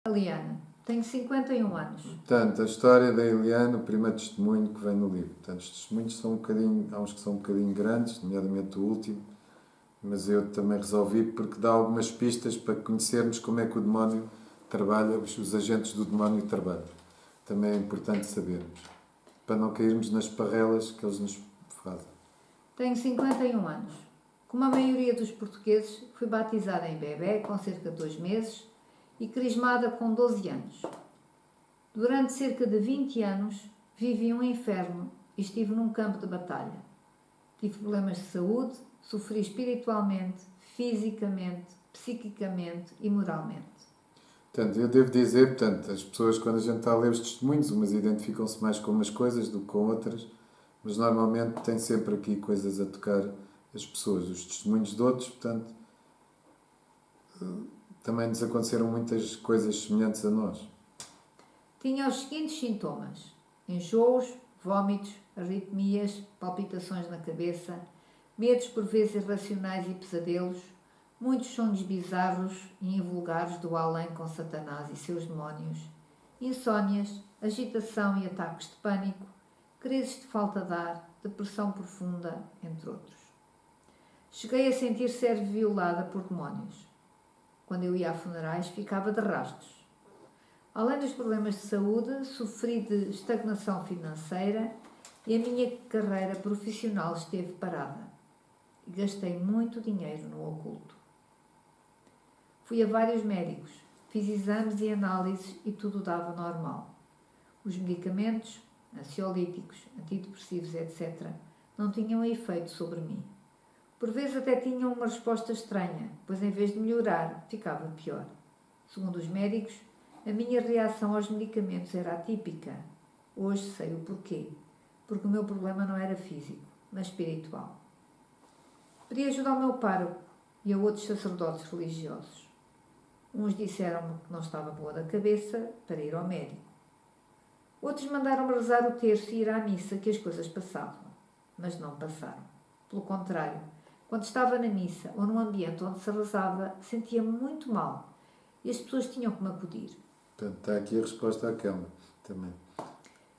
Eliana, tenho 51 anos. Portanto, a história da Eliana, o primeiro testemunho que vem no livro. Portanto, os testemunhos são há uns que são um bocadinho grandes, nomeadamente o último, mas eu também resolvi porque dá algumas pistas para conhecermos como é que o demónio trabalha, os agentes do demónio trabalham. Também é importante sabermos, para não cairmos nas parrelas que eles nos fazem. Tenho 51 anos. Como a maioria dos portugueses, fui batizada em bebé com cerca de 2 meses e crismada com 12 anos. Durante cerca de 20 anos, vivi um inferno e estive num campo de batalha. Tive problemas de saúde, sofri espiritualmente, fisicamente, psiquicamente e moralmente. Portanto, eu devo dizer, portanto, as pessoas, quando a gente está a ler os testemunhos, umas identificam-se mais com umas coisas do que com outras, mas normalmente tem sempre aqui coisas a tocar as pessoas, os testemunhos de outros, portanto, também nos aconteceram muitas coisas semelhantes a nós. Tinha os seguintes sintomas: enjoos, vômitos, arritmias, palpitações na cabeça, medos por vezes irracionais e pesadelos, muitos sonhos bizarros e invulgares do além com Satanás e seus demónios, insónias, agitação e ataques de pânico, crises de falta de ar, depressão profunda, entre outros. Cheguei a sentir ser violada por demónios. Quando eu ia a funerais, ficava de rastos. Além dos problemas de saúde, sofri de estagnação financeira e a minha carreira profissional esteve parada. E gastei muito dinheiro no oculto. Fui a vários médicos, fiz exames e análises e tudo dava normal. Os medicamentos, ansiolíticos, antidepressivos, etc., não tinham efeito sobre mim. Por vezes até tinham uma resposta estranha, pois em vez de melhorar, ficava pior. Segundo os médicos, a minha reação aos medicamentos era atípica. Hoje sei o porquê. Porque o meu problema não era físico, mas espiritual. Pedi ajuda ao meu pároco e a outros sacerdotes religiosos. Uns disseram-me que não estava boa da cabeça para ir ao médico. Outros mandaram-me rezar o terço e ir à missa, que as coisas passavam. Mas não passaram. Pelo contrário, quando estava na missa ou num ambiente onde se rezava, sentia-me muito mal e as pessoas tinham que me acudir. Portanto, está aqui a resposta àquela também.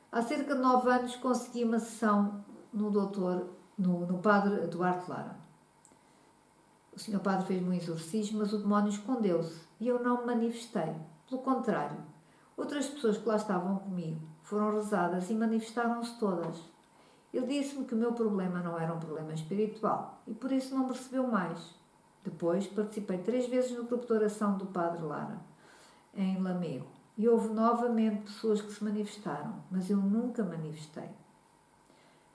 Há cerca de 9 anos consegui uma sessão no padre Duarte Lara. O senhor padre fez-me um exorcismo, mas o demónio escondeu-se e eu não me manifestei. Pelo contrário, outras pessoas que lá estavam comigo foram rezadas e manifestaram-se todas. Ele disse-me que o meu problema não era um problema espiritual e por isso não me recebeu mais. Depois participei 3 vezes no grupo de oração do padre Lara, em Lamego, e houve novamente pessoas que se manifestaram, mas eu nunca manifestei.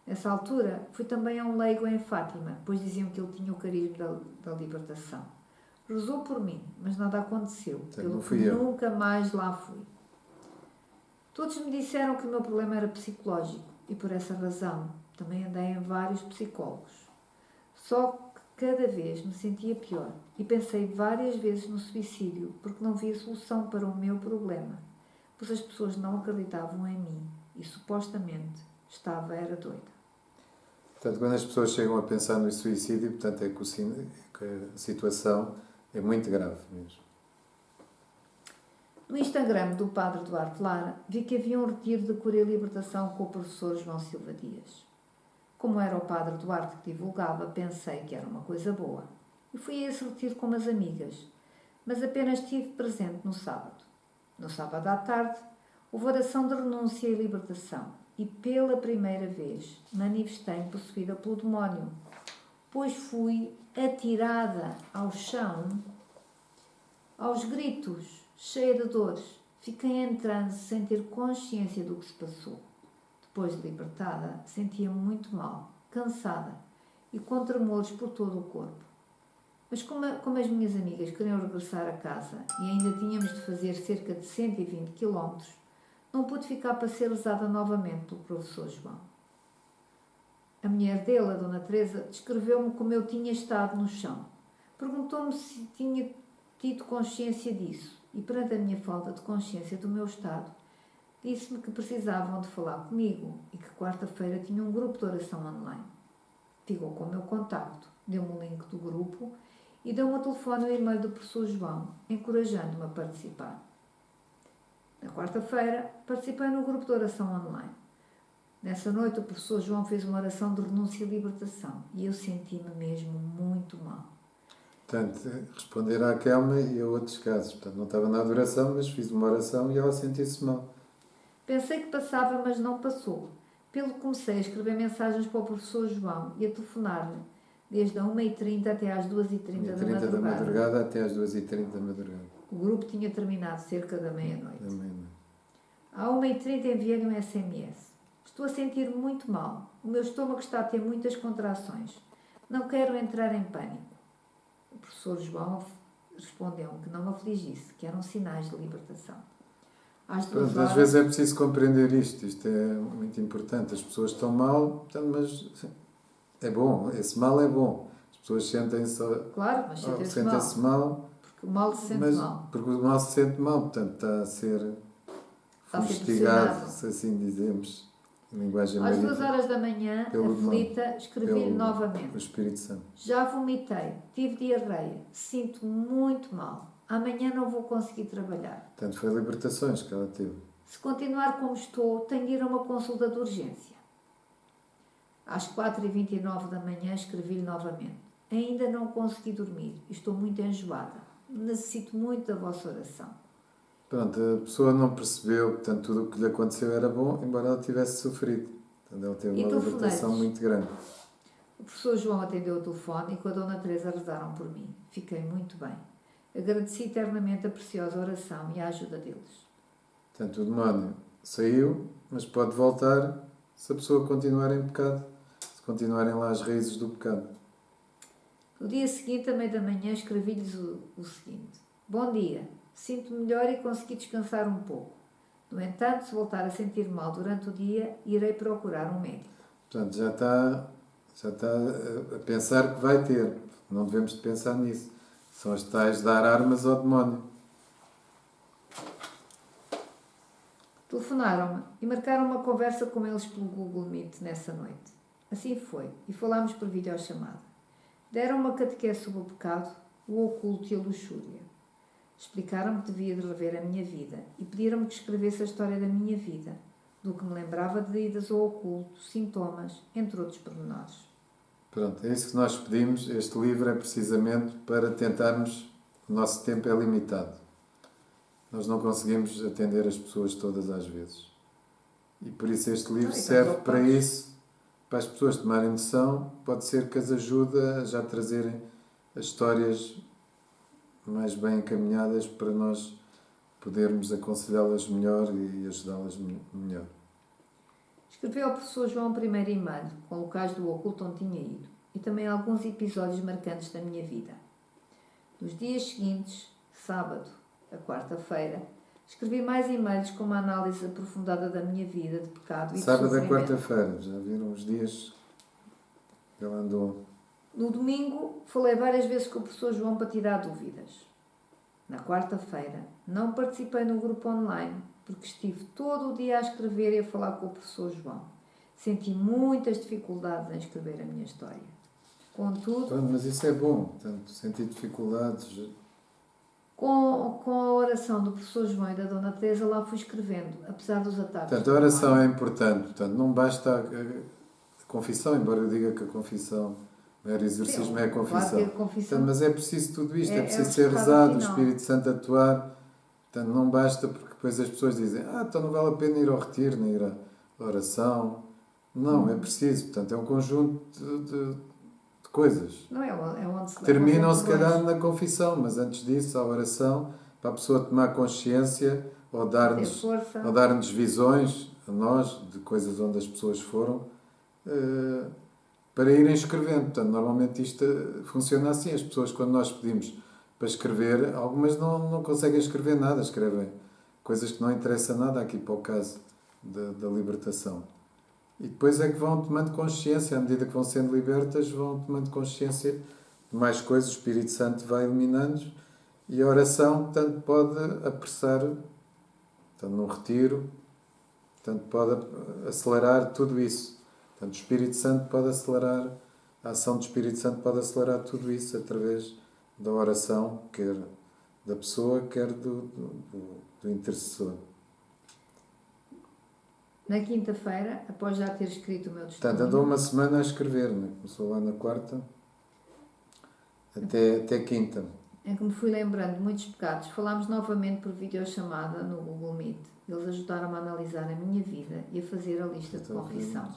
Nessa altura, fui também a um leigo em Fátima, pois diziam que ele tinha o carisma da libertação. Rezou por mim, mas nada aconteceu, pelo que nunca mais lá fui. Todos me disseram que o meu problema era psicológico e por essa razão também andei em vários psicólogos. Só que cada vez me sentia pior e pensei várias vezes no suicídio porque não via solução para o meu problema, pois as pessoas não acreditavam em mim e supostamente era doida. Portanto, quando as pessoas chegam a pensar no suicídio, portanto, é que a situação é muito grave mesmo. No Instagram do padre Duarte Lara, vi que havia um retiro de cura e libertação com o professor João Silva Dias. Como era o padre Duarte que divulgava, pensei que era uma coisa boa. E fui a esse retiro com umas amigas, mas apenas estive presente no sábado. No sábado à tarde, houve oração de renúncia e libertação. E pela primeira vez manifestei-me possuída pelo demónio, pois fui atirada ao chão, aos gritos, cheia de dores. Fiquei em transe sem ter consciência do que se passou. Depois de libertada, sentia-me muito mal, cansada e com tremores por todo o corpo. Mas como as minhas amigas queriam regressar a casa e ainda tínhamos de fazer cerca de 120 km, não pude ficar para ser rezada novamente pelo professor João. A mulher dele, a Dona Teresa, descreveu-me como eu tinha estado no chão. Perguntou-me se tinha tido consciência disso e, perante a minha falta de consciência do meu estado, disse-me que precisavam de falar comigo e que quarta-feira tinha um grupo de oração online. Ficou com o meu contacto, deu-me o link do grupo e deu-me o telefone e o e-mail do professor João, encorajando-me a participar. quarta-feira, participei no grupo de oração online. Nessa noite, o professor João fez uma oração de renúncia e libertação e eu senti-me mesmo muito mal. Portanto, responder àquela e a outros casos. Portanto, não estava na adoração, mas fiz uma oração e ela sentiu-se mal. Pensei que passava, mas não passou. Pelo que comecei a escrever mensagens para o professor João e a telefonar-lhe, desde a 1h30 até às 2h30 da madrugada. Da madrugada até às 2h30 da madrugada. O grupo tinha terminado cerca da meia-noite. Da meia-noite. À 1h30 enviei-lhe um SMS. Estou a sentir muito mal. O meu estômago está a ter muitas contrações. Não quero entrar em pânico. O professor João respondeu-me que não me afligisse, que eram sinais de libertação. Às 2 Pronto, horas... às vezes é preciso compreender isto. Isto é muito importante. As pessoas estão mal, mas é bom. Esse mal é bom. As pessoas sentem-se... Claro, mas sentem-se mal. Porque o mal se sente mal. Porque o mal se sente mal. Portanto, está a ser fustigado, se assim dizemos. Linguagem Às 2 horas da manhã, aflita, escrevi-lhe novamente. O Espírito Santo. Já vomitei, tive diarreia, sinto muito mal. Amanhã não vou conseguir trabalhar. Portanto, foi libertações que ela teve. Se continuar como estou, tenho de ir a uma consulta de urgência. Às 4h29 da manhã, escrevi-lhe novamente. Ainda não consegui dormir, estou muito enjoada. Necessito muito da vossa oração. Pronto, a pessoa não percebeu, portanto, tudo o que lhe aconteceu era bom, embora ela tivesse sofrido. Portanto, ela teve uma libertação muito grande. O professor João atendeu o telefone e com a Dona Teresa rezaram por mim. Fiquei muito bem. Agradeci eternamente a preciosa oração e a ajuda deles. Portanto, o demónio saiu, mas pode voltar se a pessoa continuar em pecado, se continuarem lá as raízes do pecado. No dia seguinte, à meia da manhã, escrevi-lhes o seguinte. Bom dia. Sinto-me melhor e consegui descansar um pouco. No entanto, se voltar a sentir mal durante o dia, irei procurar um médico. Portanto, já está a pensar que vai ter. Não devemos de pensar nisso. São as tais de dar armas ao demónio. Telefonaram-me e marcaram uma conversa com eles pelo Google Meet nessa noite. Assim foi, e falámos por videochamada. Deram uma catequese sobre o pecado, o oculto e a luxúria. Explicaram-me que devia de rever a minha vida e pediram-me que escrevesse a história da minha vida, do que me lembrava de idas ao oculto, sintomas, entre outros pormenores. Pronto, é isso que nós pedimos. Este livro é precisamente para tentarmos... O nosso tempo é limitado. Nós não conseguimos atender as pessoas todas às vezes. E por isso este livro serve para isso, para as pessoas tomarem noção. Pode ser que as ajude a já trazerem as histórias mais bem encaminhadas para nós podermos aconselhá-las melhor e ajudá-las melhor. Escrevi ao professor João o primeiro e-mail, com locais do oculto onde tinha ido, e também alguns episódios marcantes da minha vida. Nos dias seguintes, sábado, a quarta-feira, escrevi mais e-mails com uma análise aprofundada da minha vida de pecado e de sofrimento. Sábado a quarta-feira, já viram os dias que ele andou... No domingo, falei várias vezes com o professor João para tirar dúvidas. Na quarta-feira, não participei no grupo online, porque estive todo o dia a escrever e a falar com o professor João. Senti muitas dificuldades em escrever a minha história. Contudo... Pronto, mas isso é bom, portanto, sentir dificuldades... Com a oração do professor João e da Dona Teresa, lá fui escrevendo, apesar dos ataques. Portanto, a oração é importante. Portanto, não basta a confissão, embora eu diga que a confissão... O exorcismo é a confissão. Claro que a confissão. Portanto, mas é preciso tudo isto, é preciso ser rezado, o Espírito Santo atuar. Portanto, não basta, porque depois as pessoas dizem então não vale a pena ir ao retiro, nem ir à oração. Não, é preciso. Portanto, é um conjunto de coisas. Não é onde se terminam, se calhar, na confissão, mas antes disso, a oração, para a pessoa tomar consciência ou dar-nos visões, a nós, de coisas onde as pessoas foram... para irem escrevendo. Portanto, normalmente isto funciona assim. As pessoas, quando nós pedimos para escrever, algumas não conseguem escrever nada, escrevem coisas que não interessam nada aqui para o caso da libertação. E depois é que vão tomando consciência, à medida que vão sendo libertas, vão tomando consciência de mais coisas, o Espírito Santo vai iluminando-os e a oração tanto pode apressar, tanto no retiro, tanto pode acelerar tudo isso. Portanto, o Espírito Santo pode acelerar, a ação do Espírito Santo pode acelerar tudo isso através da oração, quer da pessoa, quer do intercessor. Na quinta-feira, após já ter escrito o meu testemunho... Portanto, andou uma semana a escrever, né? Começou lá na quarta, até quinta. Em que me fui lembrando de muitos pecados, falámos novamente por videochamada no Google Meet. Eles ajudaram-me a analisar a minha vida e a fazer a lista de confissão.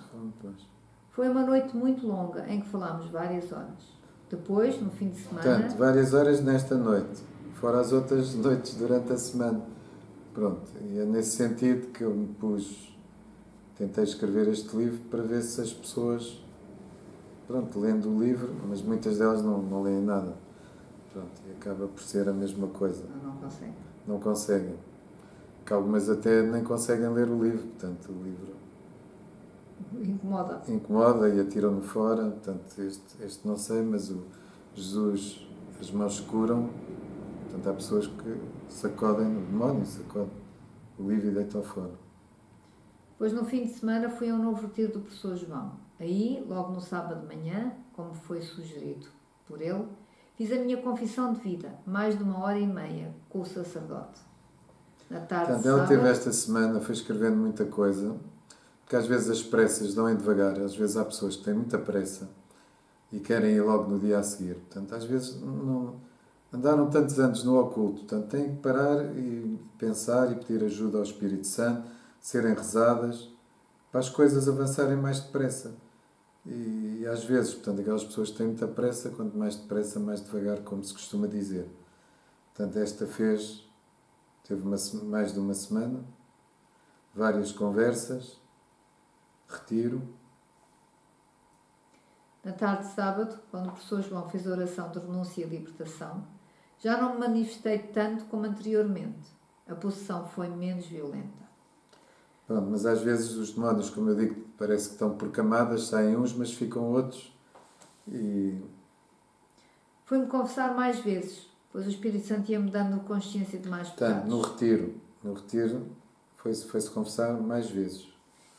Foi uma noite muito longa, em que falámos várias horas. Depois, no fim de semana... Portanto, várias horas nesta noite, fora as outras noites durante a semana. Pronto, e é nesse sentido que eu me tentei escrever este livro para ver se as pessoas, pronto, lendo o livro, mas muitas delas não leem nada. Pronto, e acaba por ser a mesma coisa. Não conseguem. Não conseguem. Que algumas até nem conseguem ler o livro, portanto, o livro... Incomoda e atiram-no fora. Portanto, este não sei, mas o Jesus, as mãos curam. Portanto, há pessoas que sacodem, o demónio sacode o livro e deitam fora. Pois no fim de semana fui a um novo retiro do professor João. Aí, logo no sábado de manhã, como foi sugerido por ele, fiz a minha confissão de vida, mais de 1h30 com o sacerdote. Na tarde Portanto, de ela sábado... teve esta semana, foi escrevendo muita coisa, porque às vezes as pressas dão em devagar, às vezes há pessoas que têm muita pressa e querem ir logo no dia a seguir. Portanto, às vezes não andaram tantos anos no oculto, portanto, têm que parar e pensar e pedir ajuda ao Espírito Santo, serem rezadas, para as coisas avançarem mais depressa. E às vezes, portanto, aquelas pessoas que têm muita pressa, quanto mais depressa, mais devagar, como se costuma dizer. Portanto, teve mais de uma semana, várias conversas, retiro. Na tarde de sábado, quando o professor João fez a oração de renúncia e libertação, já não me manifestei tanto como anteriormente. A possessão foi menos violenta. Pronto, mas às vezes os demónios, como eu digo, parece que estão por camadas, saem uns, mas ficam outros. E... Fui-me confessar mais vezes, pois o Espírito Santo ia-me dando consciência de mais pecados. Portanto, no retiro foi-se confessar mais vezes.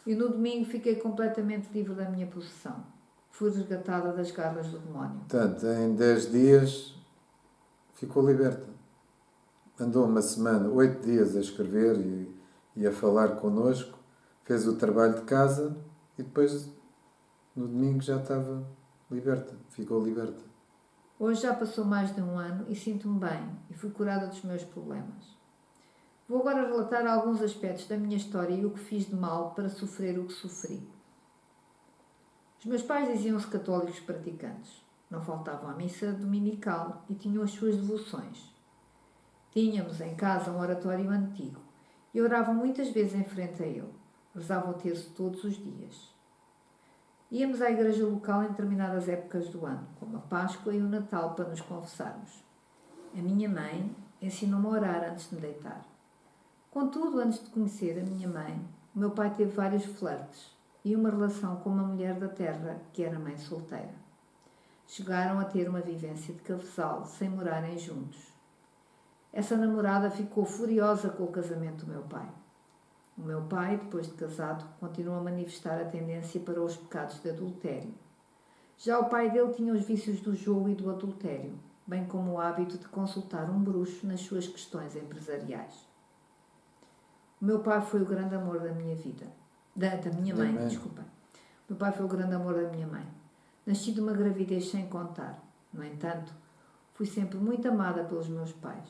E no domingo fiquei completamente livre da minha possessão. Fui resgatada das garras do demónio. Portanto, em 10 dias ficou liberta. Andou uma semana, 8 dias a escrever e a falar connosco, fez o trabalho de casa e depois no domingo já estava liberta, ficou liberta. Hoje já passou mais de um ano e sinto-me bem e fui curada dos meus problemas. Vou agora relatar alguns aspectos da minha história e o que fiz de mal para sofrer o que sofri. Os meus pais diziam-se católicos praticantes. Não faltavam à missa dominical e tinham as suas devoções. Tínhamos em casa um oratório antigo e oravam muitas vezes em frente a ele. Rezavam o terço todos os dias. Íamos à igreja local em determinadas épocas do ano, como a Páscoa e o Natal, para nos confessarmos. A minha mãe ensinou-me a orar antes de me deitar. Contudo, antes de conhecer a minha mãe, o meu pai teve vários flertes e uma relação com uma mulher da terra que era mãe solteira. Chegaram a ter uma vivência de casal sem morarem juntos. Essa namorada ficou furiosa com o casamento do meu pai. O meu pai, depois de casado, continuou a manifestar a tendência para os pecados de adultério. Já o pai dele tinha os vícios do jogo e do adultério, bem como o hábito de consultar um bruxo nas suas questões empresariais. O meu pai foi o grande amor da minha vida. Da minha mãe, desculpa. O meu pai foi o grande amor da minha mãe. Nasci de uma gravidez sem contar. No entanto, fui sempre muito amada pelos meus pais.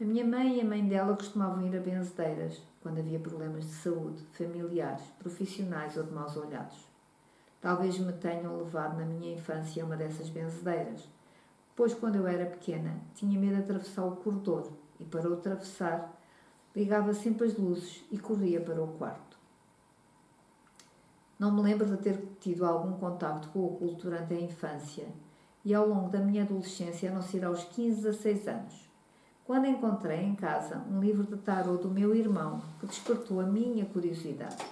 A minha mãe e a mãe dela costumavam ir a benzedeiras quando havia problemas de saúde, familiares, profissionais ou de maus olhados. Talvez me tenham levado na minha infância a uma dessas benzedeiras, pois quando eu era pequena tinha medo de atravessar o corredor e para o atravessar ligava sempre as luzes e corria para o quarto. Não me lembro de ter tido algum contacto com o oculto durante a infância e ao longo da minha adolescência, a não ser aos 15 a 6 anos, quando encontrei em casa um livro de tarot do meu irmão que despertou a minha curiosidade.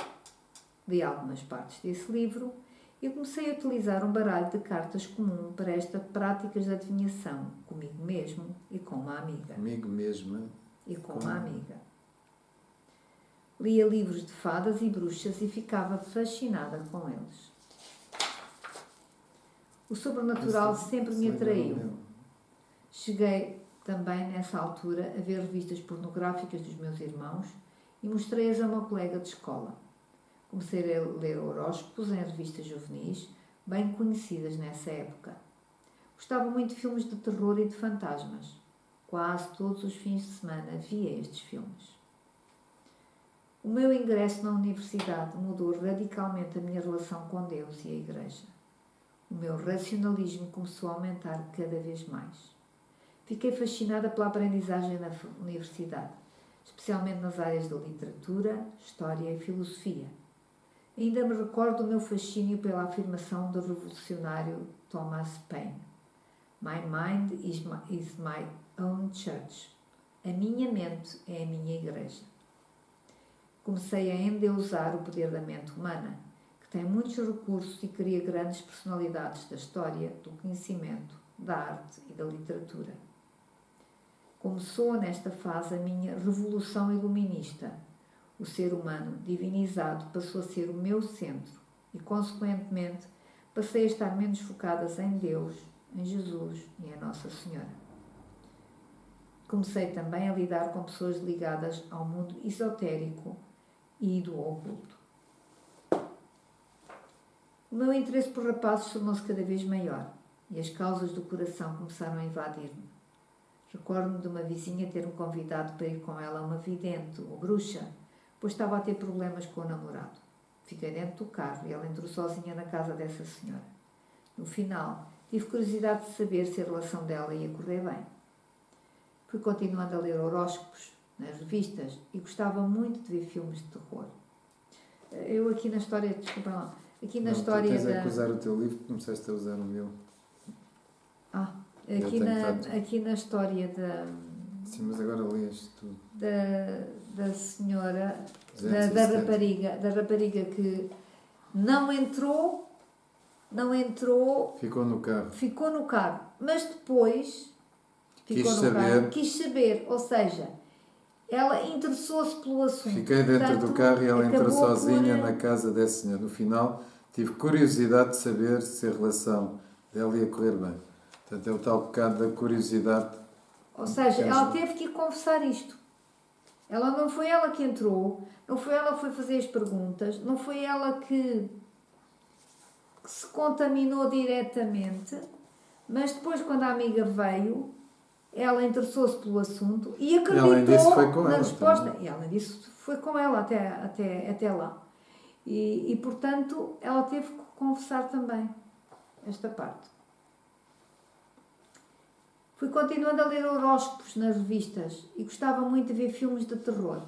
Li algumas partes desse livro e comecei a utilizar um baralho de cartas comum para estas práticas de adivinhação, comigo mesmo e com uma amiga. Comigo mesma? E com uma amiga. Lia livros de fadas e bruxas e ficava fascinada com eles. O sobrenatural sempre me atraiu. Cheguei também, nessa altura, a ver revistas pornográficas dos meus irmãos e mostrei-as a uma colega de escola. Comecei a ler horóscopos em revistas juvenis, bem conhecidas nessa época. Gostava muito de filmes de terror e de fantasmas. Quase todos os fins de semana via estes filmes. O meu ingresso na universidade mudou radicalmente a minha relação com Deus e a Igreja. O meu racionalismo começou a aumentar cada vez mais. Fiquei fascinada pela aprendizagem na universidade, especialmente nas áreas da literatura, história e filosofia. Ainda me recordo do meu fascínio pela afirmação do revolucionário Thomas Paine. My mind is my own church. A minha mente é a minha igreja. Comecei a endeusar o poder da mente humana, que tem muitos recursos e cria grandes personalidades da história, do conhecimento, da arte e da literatura. Começou nesta fase a minha revolução iluminista. O ser humano divinizado passou a ser o meu centro e, consequentemente, passei a estar menos focada em Deus, em Jesus e em Nossa Senhora. Comecei também a lidar com pessoas ligadas ao mundo esotérico e do oculto. O meu interesse por rapazes tornou-se cada vez maior e as causas do coração começaram a invadir-me. Recordo-me de uma vizinha ter-me convidado para ir com ela a uma vidente ou bruxa, pois estava a ter problemas com o namorado. Fiquei dentro do carro e ela entrou sozinha na casa dessa senhora. No final, tive curiosidade de saber se a relação dela ia correr bem. Fui continuando a ler horóscopos nas revistas e gostava muito de ver filmes de terror. Eu aqui na história, desculpa lá, aqui na história tens da... que usar o teu livro, começaste a usar o meu. Aqui na história da... Sim, mas agora lês tudo. Da senhora, da rapariga que não entrou, ficou no carro, mas depois quis saber, ou seja, ela interessou-se pelo assunto. Fiquei dentro do carro e ela entrou sozinha na casa dessa senhora. No final, tive curiosidade de saber se a relação dela ia correr bem. Portanto, é o tal bocado da curiosidade. Ou seja, ela teve que confessar isto. Não foi ela que entrou, não foi ela que foi fazer as perguntas, não foi ela que se contaminou diretamente, mas depois, quando a amiga veio, ela interessou-se pelo assunto e acreditou na resposta. E além disso, foi com ela até lá. E, portanto, ela teve que confessar também esta parte. Fui continuando a ler horóscopos nas revistas e gostava muito de ver filmes de terror.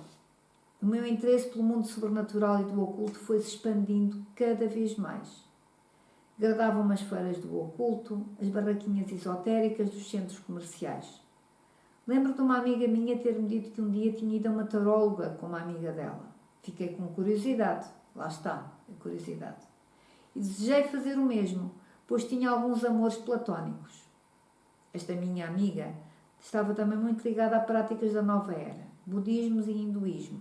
O meu interesse pelo mundo sobrenatural e do oculto foi se expandindo cada vez mais. Agradavam-me as feiras do oculto, as barraquinhas esotéricas dos centros comerciais. Lembro de uma amiga minha ter-me dito que um dia tinha ido a uma taróloga com uma amiga dela. Fiquei com curiosidade, lá está, a curiosidade. E desejei fazer o mesmo, pois tinha alguns amores platónicos. Esta minha amiga estava também muito ligada a práticas da nova era, budismo e hinduísmo.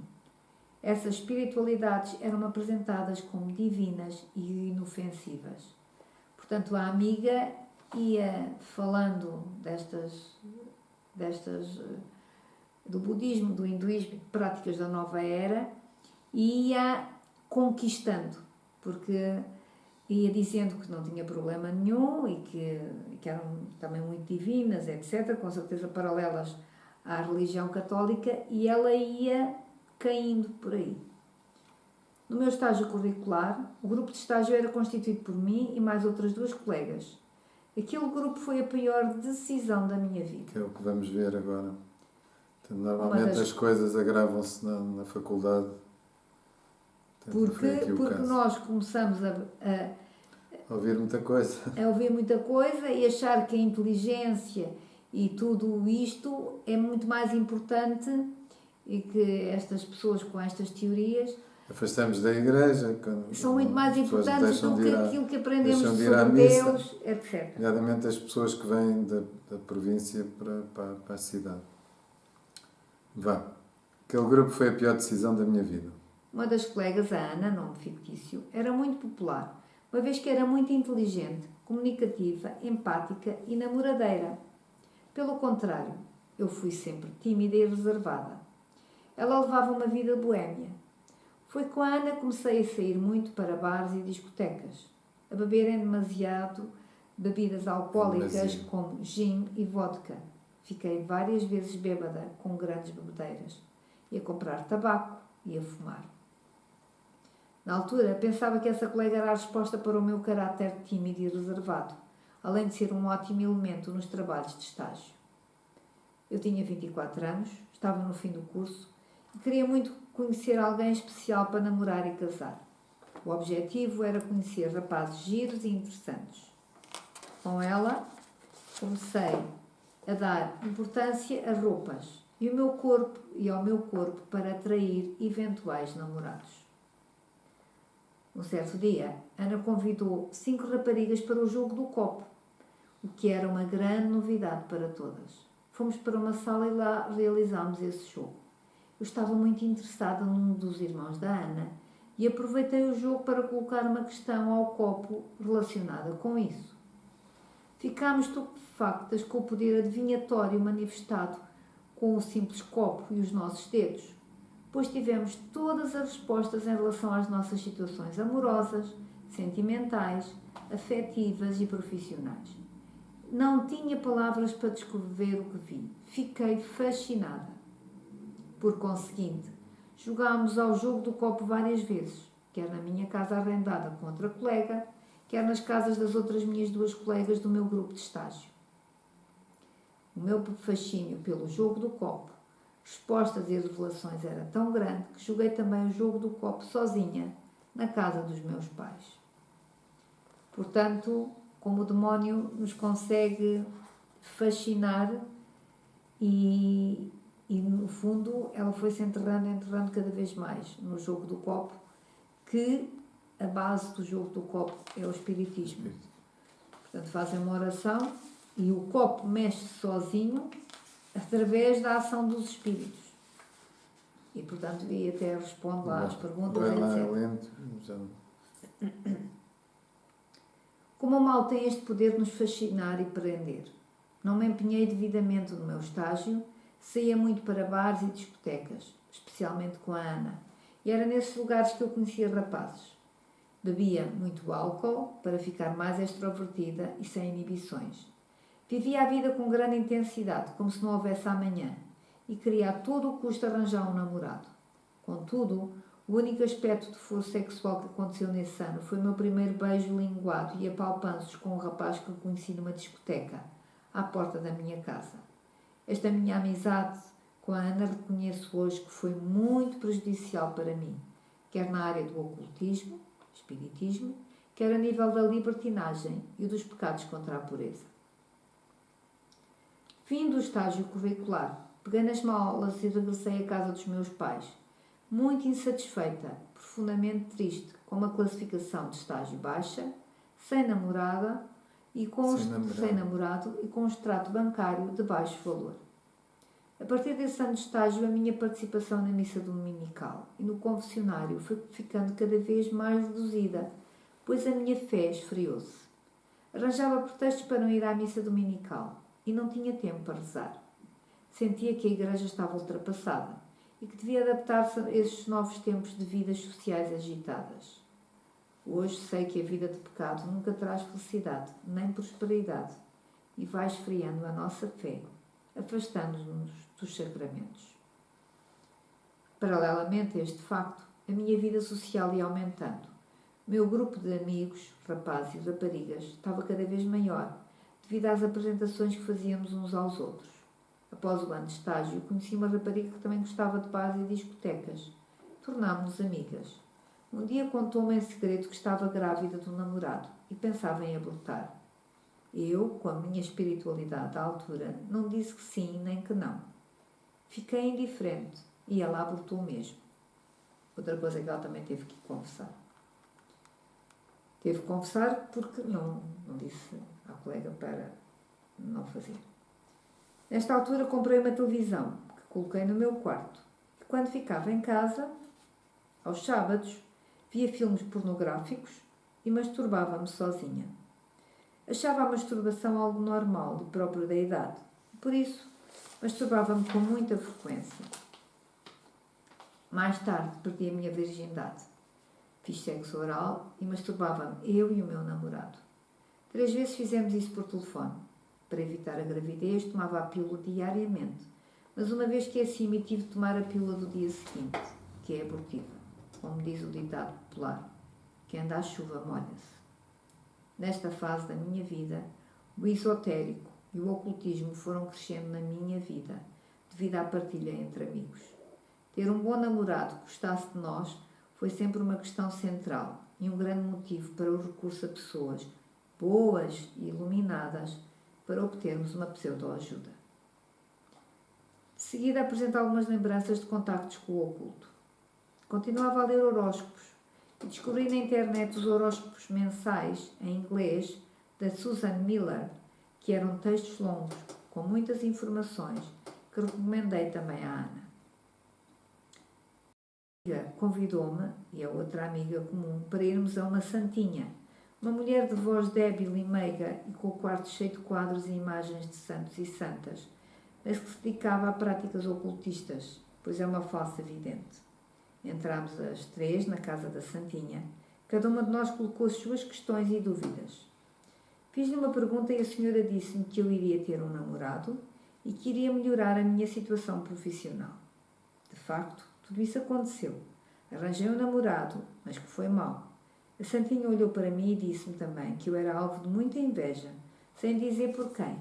Essas espiritualidades eram apresentadas como divinas e inofensivas. Portanto, a amiga ia falando destas do budismo, do hinduísmo, práticas da nova era, e ia conquistando, porque ia dizendo que não tinha problema nenhum e que eram também muito divinas, etc., com certeza paralelas à religião católica, e ela ia caindo por aí. No meu estágio curricular, o grupo de estágio era constituído por mim e mais outras duas colegas. Aquele grupo foi a pior decisão da minha vida. Que é o que vamos ver agora. Então, normalmente as coisas agravam-se na faculdade. Porque nós começamos a ouvir muita coisa. A ouvir muita coisa e achar que a inteligência e tudo isto é muito mais importante e que estas pessoas com estas teorias afastamos da igreja. São muito mais importantes do que aquilo que aprendemos sobre Deus, etc. Nomeadamente as pessoas que vêm da província para a cidade. Vá. Aquele grupo foi a pior decisão da minha vida. Uma das colegas, a Ana, nome fictício, era muito popular, uma vez que era muito inteligente, comunicativa, empática e namoradeira. Pelo contrário, eu fui sempre tímida e reservada. Ela levava uma vida boémia. Foi com a Ana que comecei a sair muito para bares e discotecas, a beberem demasiado bebidas alcoólicas como gin e vodka. Fiquei várias vezes bêbada com grandes bebedeiras, e a comprar tabaco e a fumar. Na altura, pensava que essa colega era a resposta para o meu caráter tímido e reservado, além de ser um ótimo elemento nos trabalhos de estágio. Eu tinha 24 anos, estava no fim do curso e queria muito conhecer alguém especial para namorar e casar. O objetivo era conhecer rapazes giros e interessantes. Com ela, comecei a dar importância a roupas e ao meu corpo para atrair eventuais namorados. Um certo dia, Ana convidou 5 raparigas para o jogo do copo, o que era uma grande novidade para todas. Fomos para uma sala e lá realizámos esse jogo. Eu estava muito interessada num dos irmãos da Ana e aproveitei o jogo para colocar uma questão ao copo relacionada com isso. Ficámos estupefactas com o poder adivinhatório manifestado com o simples copo e os nossos dedos, pois tivemos todas as respostas em relação às nossas situações amorosas, sentimentais, afetivas e profissionais. Não tinha palavras para descrever o que vi. Fiquei fascinada. Por conseguinte, jogámos ao jogo do copo várias vezes, quer na minha casa arrendada com outra colega, quer nas casas das outras minhas 2 colegas do meu grupo de estágio. O meu fascínio pelo jogo do copo, respostas e revelações era tão grande que joguei também o jogo do copo sozinha, na casa dos meus pais. Portanto, como o demónio nos consegue fascinar e no fundo ela foi-se enterrando cada vez mais no jogo do copo, que a base do jogo do copo é o espiritismo. Portanto, fazem uma oração e o copo mexe sozinho através da ação dos espíritos. E, portanto, e até responde lá às perguntas, etc. Como o mal tem este poder de nos fascinar e prender. Não me empenhei devidamente no meu estágio, saía muito para bares e discotecas, especialmente com a Ana, e era nesses lugares que eu conhecia rapazes. Bebia muito álcool para ficar mais extrovertida e sem inibições. Vivia a vida com grande intensidade, como se não houvesse amanhã, e queria a todo o custo arranjar um namorado. Contudo, o único aspecto de força sexual que aconteceu nesse ano foi o meu primeiro beijo linguado e apalpanços com um rapaz que eu conheci numa discoteca, à porta da minha casa. Esta minha amizade com a Ana reconheço hoje que foi muito prejudicial para mim, quer na área do ocultismo, espiritismo, quer a nível da libertinagem e dos pecados contra a pureza. Fim do estágio curricular, peguei nas malas e regressei à casa dos meus pais, muito insatisfeita, profundamente triste, com uma classificação de estágio baixa, sem namorado e com um extrato bancário de baixo valor. A partir desse ano de estágio, a minha participação na missa dominical e no confessionário foi ficando cada vez mais reduzida, pois a minha fé esfriou-se. Arranjava pretextos para não ir à missa dominical e não tinha tempo para rezar. Sentia que a igreja estava ultrapassada e que devia adaptar-se a esses novos tempos de vidas sociais agitadas. Hoje sei que a vida de pecado nunca traz felicidade, nem prosperidade, e vai esfriando a nossa fé, afastando-nos dos sacramentos. Paralelamente a este facto, a minha vida social ia aumentando. O meu grupo de amigos, rapazes e raparigas, estava cada vez maior, devido às apresentações que fazíamos uns aos outros. Após o ano de estágio, conheci uma rapariga que também gostava de bares e discotecas. Tornámos-nos amigas. Um dia contou-me em segredo que estava grávida de um namorado e pensava em abortar. Eu, com a minha espiritualidade à altura, não disse que sim nem que não. Fiquei indiferente e ela abortou mesmo. Outra coisa que ela também teve que confessar. Teve que confessar porque não disse à colega para não fazer. Nesta altura comprei uma televisão que coloquei no meu quarto e quando ficava em casa, aos sábados, via filmes pornográficos e masturbava-me sozinha. Achava a masturbação algo normal, do próprio da idade. Por isso, masturbava-me com muita frequência. Mais tarde perdi a minha virgindade. Fiz sexo oral e masturbava-me eu e o meu namorado. 3 vezes fizemos isso por telefone. Para evitar a gravidez, tomava a pílula diariamente, mas uma vez que é assim, me tive de tomar a pílula do dia seguinte, que é abortiva, como diz o ditado popular, que anda à chuva molha-se. Nesta fase da minha vida, o esotérico e o ocultismo foram crescendo na minha vida, devido à partilha entre amigos. Ter um bom namorado que gostasse de nós foi sempre uma questão central e um grande motivo para o recurso a pessoas boas e iluminadas para obtermos uma pseudo-ajuda. De seguida apresento algumas lembranças de contactos com o oculto. Continuava a ler horóscopos e descobri na internet os horóscopos mensais, em inglês, da Susan Miller, que eram textos longos, com muitas informações, que recomendei também à Ana. A amiga convidou-me, e a outra amiga comum, para irmos a uma santinha, uma mulher de voz débil e meiga e com o quarto cheio de quadros e imagens de santos e santas, mas que se dedicava a práticas ocultistas, pois é uma falsa vidente. Entramos as 3 na casa da santinha. Cada uma de nós colocou as suas questões e dúvidas. Fiz-lhe uma pergunta e a senhora disse-me que eu iria ter um namorado e que iria melhorar a minha situação profissional. De facto, tudo isso aconteceu. Arranjei um namorado, mas que foi mau. A santinha olhou para mim e disse-me também que eu era alvo de muita inveja, sem dizer por quem.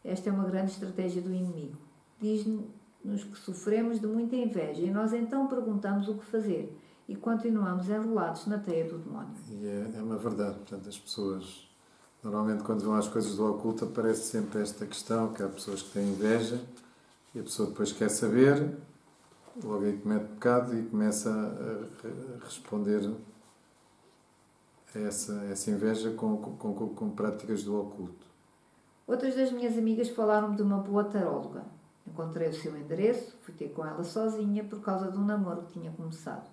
Esta é uma grande estratégia do inimigo. Diz-nos que sofremos de muita inveja e nós então perguntamos o que fazer e continuamos enrolados na teia do demónio. E é uma verdade. Portanto, as pessoas, normalmente quando vão às coisas do oculto, aparece sempre esta questão, que há pessoas que têm inveja e a pessoa depois quer saber, logo aí comete pecado e começa a responder a essa inveja com práticas do oculto. Outras das minhas amigas falaram-me de uma boa taróloga. Encontrei o seu endereço, fui ter com ela sozinha por causa de um namoro que tinha começado.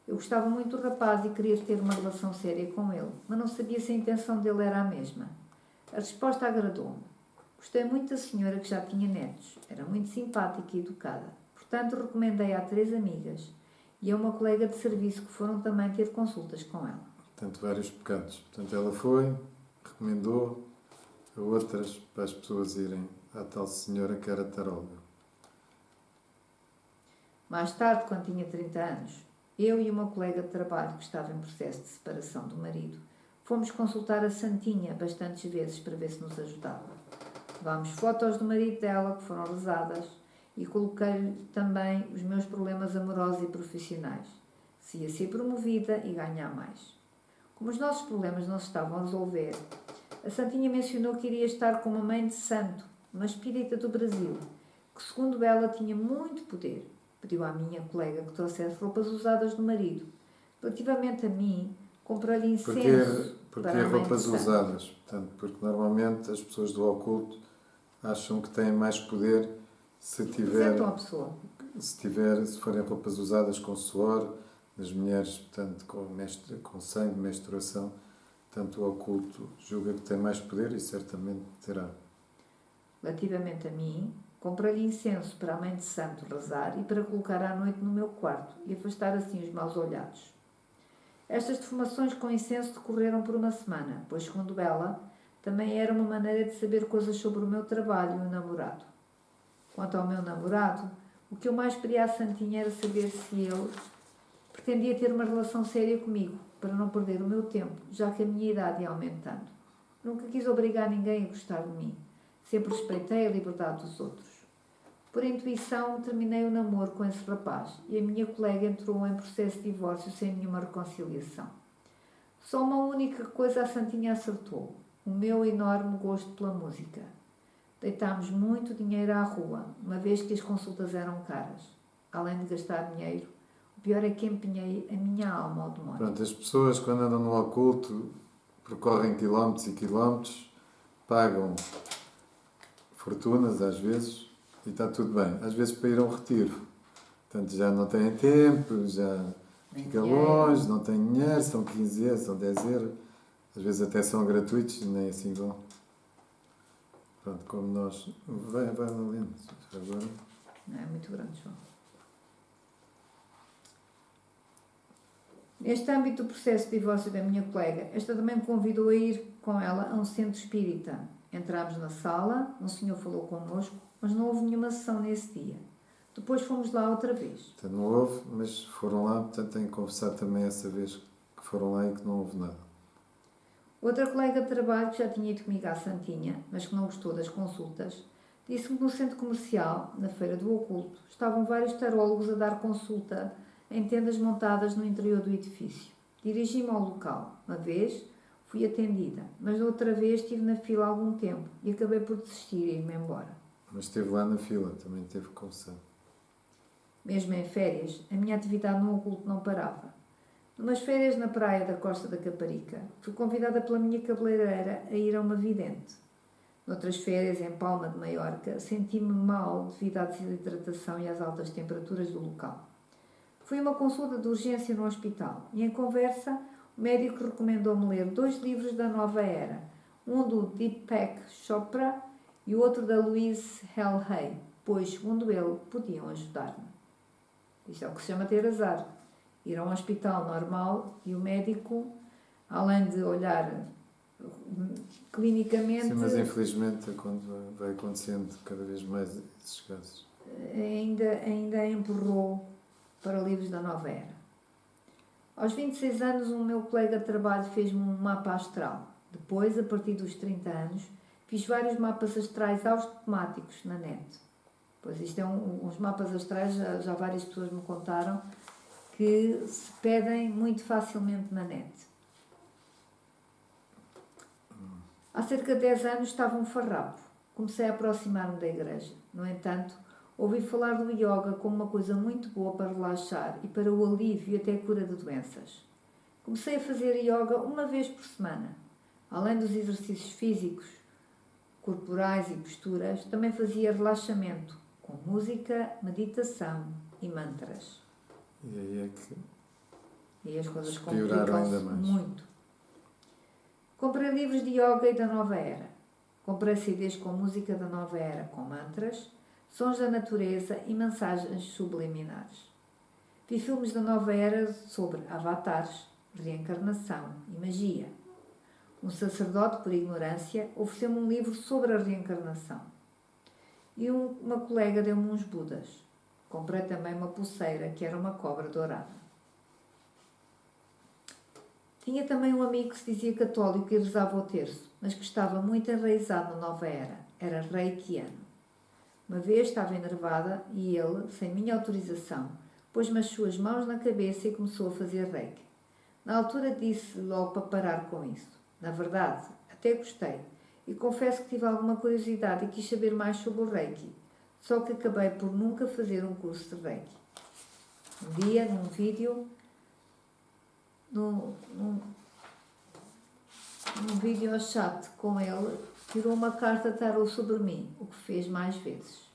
Eu gostava muito do rapaz e queria ter uma relação séria com ele, mas não sabia se a intenção dele era a mesma. A resposta agradou-me. Gostei muito da senhora que já tinha netos, era muito simpática e educada. Portanto, recomendei a 3 amigas e a uma colega de serviço que foram também ter consultas com ela. Portanto, vários pecados. Portanto, ela foi, recomendou a outras para as pessoas irem à tal senhora que era taróloga. Mais tarde, quando tinha 30 anos, eu e uma colega de trabalho que estava em processo de separação do marido, fomos consultar a santinha bastantes vezes para ver se nos ajudava. Levámos fotos do marido dela que foram rezadas e coloquei-lhe também os meus problemas amorosos e profissionais, se ia ser promovida e ganhar mais. Como os nossos problemas não se estavam a resolver, a santinha mencionou que iria estar com uma mãe de santo, uma espírita do Brasil, que segundo ela tinha muito poder. Pediu à minha colega que trouxesse roupas usadas do marido. Relativamente a mim, comprei-lhe incenso Porque para a mãe roupas de santo. usadas? Portanto, porque normalmente as pessoas do oculto acham que têm mais poder se forem roupas usadas com suor, das mulheres, portanto, com sangue, menstruação. Portanto, o oculto julga que tem mais poder e certamente terá. Relativamente a mim, comprei-lhe incenso para a mãe de santo rezar e para colocar à noite no meu quarto e afastar assim os maus olhados. Estas defumações com incenso decorreram por uma semana, pois, segundo ela, também era uma maneira de saber coisas sobre o meu trabalho e o namorado. Quanto ao meu namorado, o que eu mais pedia à santinha era saber se ele pretendia ter uma relação séria comigo, para não perder o meu tempo, já que a minha idade ia aumentando. Nunca quis obrigar ninguém a gostar de mim. Sempre respeitei a liberdade dos outros. Por intuição, terminei o namoro com esse rapaz e a minha colega entrou em processo de divórcio sem nenhuma reconciliação. Só uma única coisa a santinha acertou: o meu enorme gosto pela música. Deitámos muito dinheiro à rua, uma vez que as consultas eram caras. Além de gastar dinheiro, o pior é que empenhei a minha alma ao demónio. Pronto, as pessoas, quando andam no oculto, percorrem quilómetros e quilómetros, pagam fortunas, às vezes, e está tudo bem. Às vezes para ir a um retiro. Portanto, já não têm tempo, já fica longe, não têm dinheiro, são 15 euros, são 10 euros. Às vezes até são gratuitos, nem assim vão. Pronto, como nós... Vai, Lina, agora. Não é muito grande, João. Neste âmbito do processo de divórcio da minha colega, esta também me convidou a ir com ela a um centro espírita. Entramos na sala, um senhor falou connosco, mas não houve nenhuma sessão nesse dia. Depois fomos lá outra vez. Portanto, não houve, mas foram lá, portanto têm que conversar também essa vez que foram lá e que não houve nada. Outra colega de trabalho que já tinha ido comigo à Santinha, mas que não gostou das consultas, disse-me que no centro comercial, na Feira do Oculto, estavam vários tarólogos a dar consulta em tendas montadas no interior do edifício. Dirigi-me ao local. Uma vez fui atendida, mas outra vez estive na fila há algum tempo e acabei por desistir e ir-me embora. Mas esteve lá na fila, também teve que conversar. Mesmo em férias, a minha atividade no oculto não parava. Numas férias na praia da Costa da Caparica, fui convidada pela minha cabeleireira a ir a uma vidente. Noutras férias, em Palma de Maiorca, senti-me mal devido à desidratação e às altas temperaturas do local. Fui a uma consulta de urgência no hospital e, em conversa, o médico recomendou-me ler 2 livros da nova era, um do Deepak Chopra e o outro da Louise Hay, pois, segundo ele, podiam ajudar-me. Isto é o que se chama ter azar. Ir a um hospital normal e o médico, além de olhar clinicamente... Sim, mas infelizmente quando vai acontecendo cada vez mais esses casos. Ainda empurrou para livros da nova era. Aos 26 anos, o meu colega de trabalho fez-me um mapa astral. Depois, a partir dos 30 anos, fiz vários mapas astrais automáticos na net. Pois isto é uns mapas astrais, já várias pessoas me contaram, que se pedem muito facilmente na net. Há cerca de 10 anos estava um farrapo. Comecei a aproximar-me da igreja. No entanto, ouvi falar do yoga como uma coisa muito boa para relaxar e para o alívio e até cura de doenças. Comecei a fazer yoga uma vez por semana. Além dos exercícios físicos, corporais e posturas, também fazia relaxamento, com música, meditação e mantras. E aí é que E as coisas pioraram ainda complicam-se mais. muito. Comprei livros de yoga e da nova era. Comprei CDs com música da nova era, com mantras, sons da natureza e mensagens subliminares. Vi filmes da nova era sobre avatares, reencarnação e magia. Um sacerdote, por ignorância, ofereceu-me um livro sobre a reencarnação. E uma colega deu-me uns budas. Comprei também uma pulseira, que era uma cobra dourada. Tinha também um amigo que se dizia católico e rezava o terço, mas que estava muito enraizado na nova era. Era reikiano. Uma vez estava enervada e ele, sem minha autorização, pôs-me as suas mãos na cabeça e começou a fazer reiki. Na altura disse logo para parar com isso. Na verdade, até gostei e confesso que tive alguma curiosidade e quis saber mais sobre o reiki, só que acabei por nunca fazer um curso de reiki. Um dia, num vídeo, num vídeo chat com ele, tirou uma carta tarot sobre mim, o que fez mais vezes.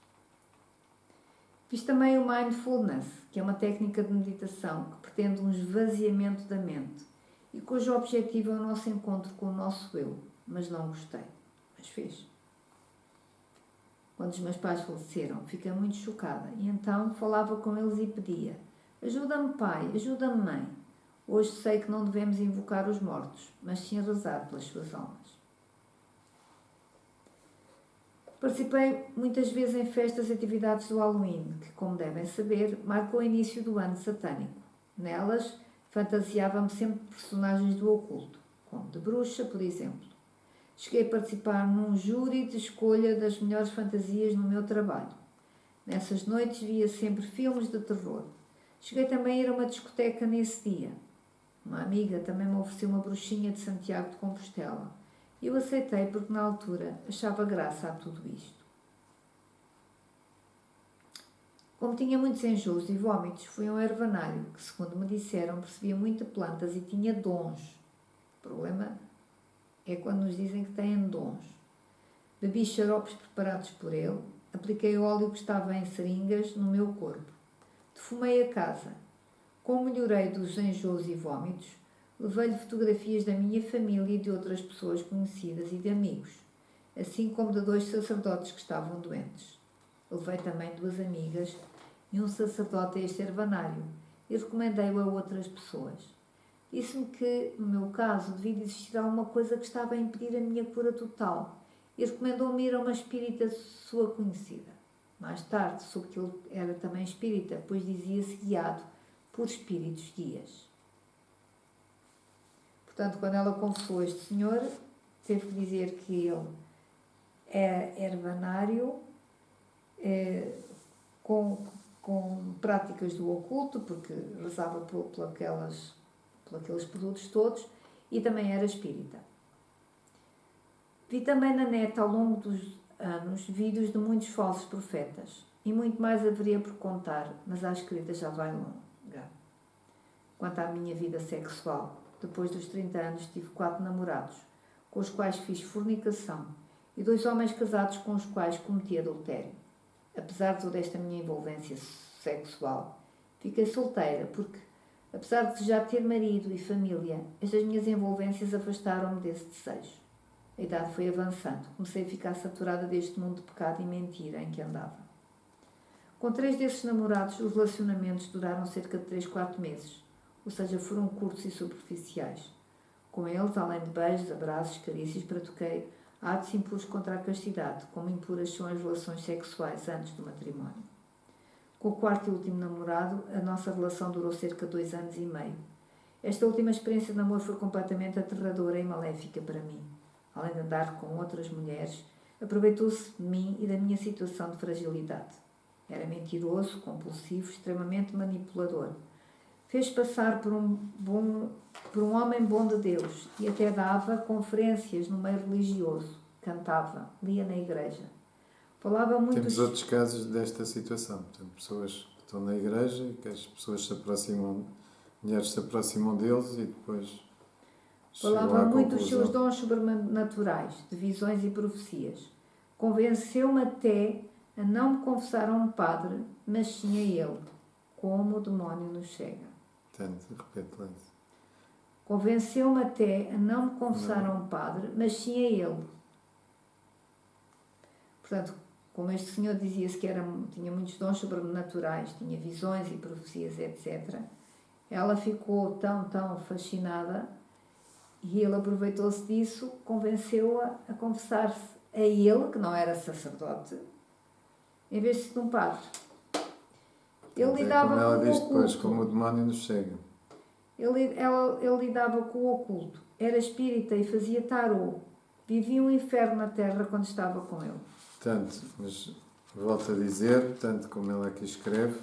Fiz também o Mindfulness, que é uma técnica de meditação que pretende um esvaziamento da mente e cujo objetivo é o nosso encontro com o nosso eu, mas não gostei, mas fiz. Quando os meus pais faleceram, fiquei muito chocada e então falava com eles e pedia: ajuda-me pai, ajuda-me mãe. Hoje sei que não devemos invocar os mortos, mas sim rezar pelas suas almas. Participei muitas vezes em festas e atividades do Halloween, que, como devem saber, marcou o início do ano satânico. Nelas, fantasiava-me sempre de personagens do oculto, como de bruxa, por exemplo. Cheguei a participar num júri de escolha das melhores fantasias no meu trabalho. Nessas noites via sempre filmes de terror. Cheguei também a ir a uma discoteca nesse dia. Uma amiga também me ofereceu uma bruxinha de Santiago de Compostela. Eu aceitei porque, na altura, achava graça a tudo isto. Como tinha muitos enjoos e vômitos, fui a um ervanário, que, segundo me disseram, percebia muito de plantas e tinha dons. O problema é quando nos dizem que têm dons. Bebi xaropes preparados por ele, apliquei o óleo que estava em seringas no meu corpo. Defumei a casa. Como melhorei dos enjoos e vômitos, levei-lhe fotografias da minha família e de outras pessoas conhecidas e de amigos, assim como de 2 sacerdotes que estavam doentes. Levei também 2 amigas e um sacerdote a este ervanário e recomendei-o a outras pessoas. Disse-me que, no meu caso, devia existir alguma coisa que estava a impedir a minha cura total e recomendou-me ir a uma espírita sua conhecida. Mais tarde soube que ele era também espírita, pois dizia-se guiado por espíritos guias. Portanto, quando ela confessou este senhor, teve que dizer que ele é herbanário, com práticas do oculto, porque rezava por aqueles produtos todos, e também era espírita. Vi também na net, ao longo dos anos, vídeos de muitos falsos profetas, e muito mais haveria por contar, mas à escrita já vai longa. Quanto à minha vida sexual, depois dos 30 anos tive 4 namorados, com os quais fiz fornicação, e 2 homens casados com os quais cometi adultério. Apesar de toda esta minha envolvência sexual, fiquei solteira porque, apesar de já ter marido e família, estas minhas envolvências afastaram-me desse desejo. A idade foi avançando, comecei a ficar saturada deste mundo de pecado e mentira em que andava. Com 3 desses namorados, os relacionamentos duraram cerca de 3-4 meses, ou seja, foram curtos e superficiais. Com eles, além de beijos, abraços, carícias, pratiquei atos impuros contra a castidade, como impuras são as relações sexuais antes do matrimónio. Com o 4º e último namorado, a nossa relação durou cerca de 2 anos e meio. Esta última experiência de namoro foi completamente aterradora e maléfica para mim. Além de andar com outras mulheres, aproveitou-se de mim e da minha situação de fragilidade. Era mentiroso, compulsivo, extremamente manipulador. Fez passar por um homem bom de Deus e até dava conferências no meio religioso, cantava, lia na igreja. Falava muito. Temos outros casos desta situação. Portanto, pessoas que estão na igreja e que as pessoas se aproximam, mulheres se aproximam deles e depois falava muito dos seus dons sobrenaturais, de visões e profecias. Convenceu-me até a não me confessar a um padre, mas sim a ele, como o demónio nos cega. Repete lá isso. Convenceu-me até a não me confessar a um padre, mas sim a ele. Portanto, como este senhor dizia-se que tinha muitos dons sobrenaturais, tinha visões e profecias, etc., ela ficou tão fascinada e ele aproveitou-se disso, convenceu-a a confessar-se a ele, que não era sacerdote, em vez de ser um padre. Ele lidava como ela com diz o depois, oculto. como o demónio nos chega. Ele lidava com o oculto. Era espírita e fazia tarô. Vivia um inferno na terra quando estava com ele. Portanto, mas volto a dizer, tanto como ela aqui escreve,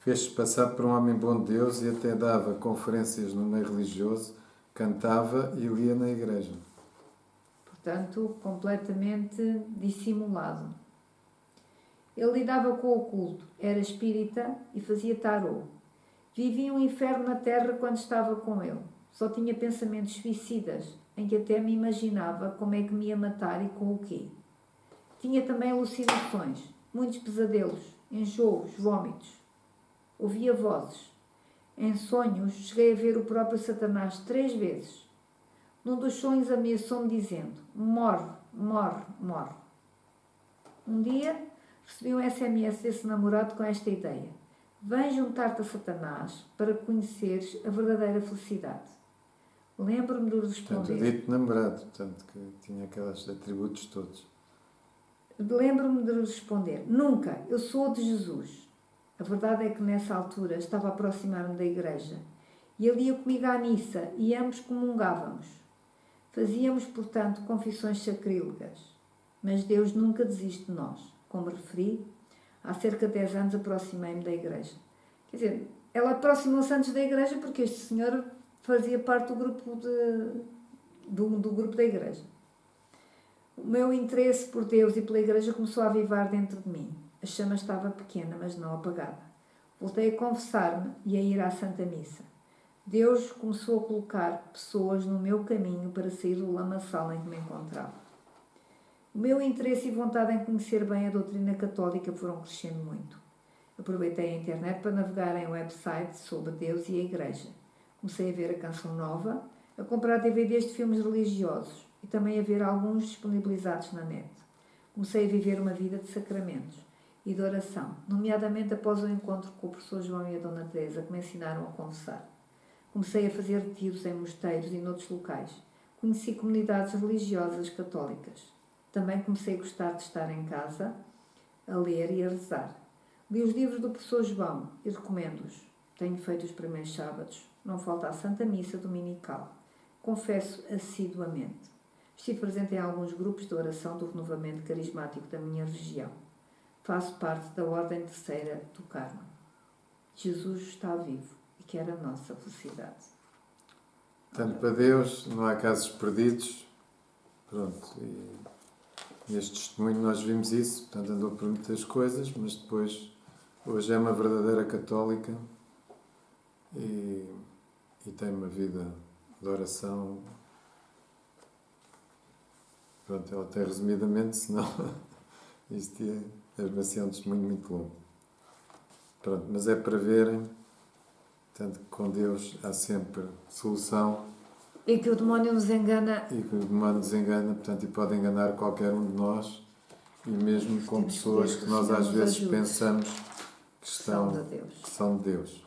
fez-se passar por um homem bom de Deus e até dava conferências no meio religioso, cantava e lia na igreja. Portanto, completamente dissimulado. Ele lidava com o oculto, era espírita e fazia tarô. Vivia um inferno na terra quando estava com ele. Só tinha pensamentos suicidas, em que até me imaginava como é que me ia matar e com o quê. Tinha também alucinações, muitos pesadelos, enjoos, vômitos. Ouvia vozes. Em sonhos, cheguei a ver o próprio Satanás 3 vezes. Num dos sonhos ameaçou-me dizendo: morre, morre, morre. Um dia, recebi um SMS desse namorado com esta ideia: vem juntar-te a Satanás para conheceres a verdadeira felicidade. Lembro-me de responder. Portanto, dito namorado, portanto, que tinha aqueles atributos todos. Lembro-me de responder: nunca, eu sou de Jesus. A verdade é que nessa altura estava a aproximar-me da igreja e ele ia comigo à missa e ambos comungávamos. Fazíamos, portanto, confissões sacrílegas. Mas Deus nunca desiste de nós. Como referi, há cerca de 10 anos aproximei-me da igreja. Quer dizer, ela aproximou-se antes da igreja porque este senhor fazia parte do grupo do grupo da igreja. O meu interesse por Deus e pela igreja começou a avivar dentro de mim. A chama estava pequena, mas não apagada. Voltei a confessar-me e a ir à Santa Missa. Deus começou a colocar pessoas no meu caminho para sair do lamaçal em que me encontrava. O meu interesse e vontade em conhecer bem a doutrina católica foram crescendo muito. Aproveitei a internet para navegar em websites sobre Deus e a Igreja. Comecei a ver a Canção Nova, a comprar DVDs de filmes religiosos e também a ver alguns disponibilizados na net. Comecei a viver uma vida de sacramentos e de oração, nomeadamente após o encontro com o professor João e a Dona Teresa, que me ensinaram a confessar. Comecei a fazer retiros em mosteiros e noutros locais. Conheci comunidades religiosas católicas. Também comecei a gostar de estar em casa, a ler e a rezar. Li os livros do professor João e recomendo-os. Tenho feito os primeiros sábados. Não falta a Santa Missa Dominical. Confesso assiduamente. Estive presente em alguns grupos de oração do renovamento carismático da minha região. Faço parte da Ordem Terceira do Carmo. Jesus está vivo e quer a nossa felicidade. Portanto, para Deus não há casos perdidos. Pronto, e neste testemunho nós vimos isso. Portanto, andou por muitas coisas, mas depois, hoje é uma verdadeira católica e tem uma vida de oração. Pronto, ela tem resumidamente, senão isto é um testemunho muito longo. Pronto, mas é para verem, tanto que com Deus há sempre solução. E que o demónio nos engana. E que o demónio nos engana, portanto, e pode enganar qualquer um de nós, e mesmo com pessoas que nós às vezes pensamos que são de Deus.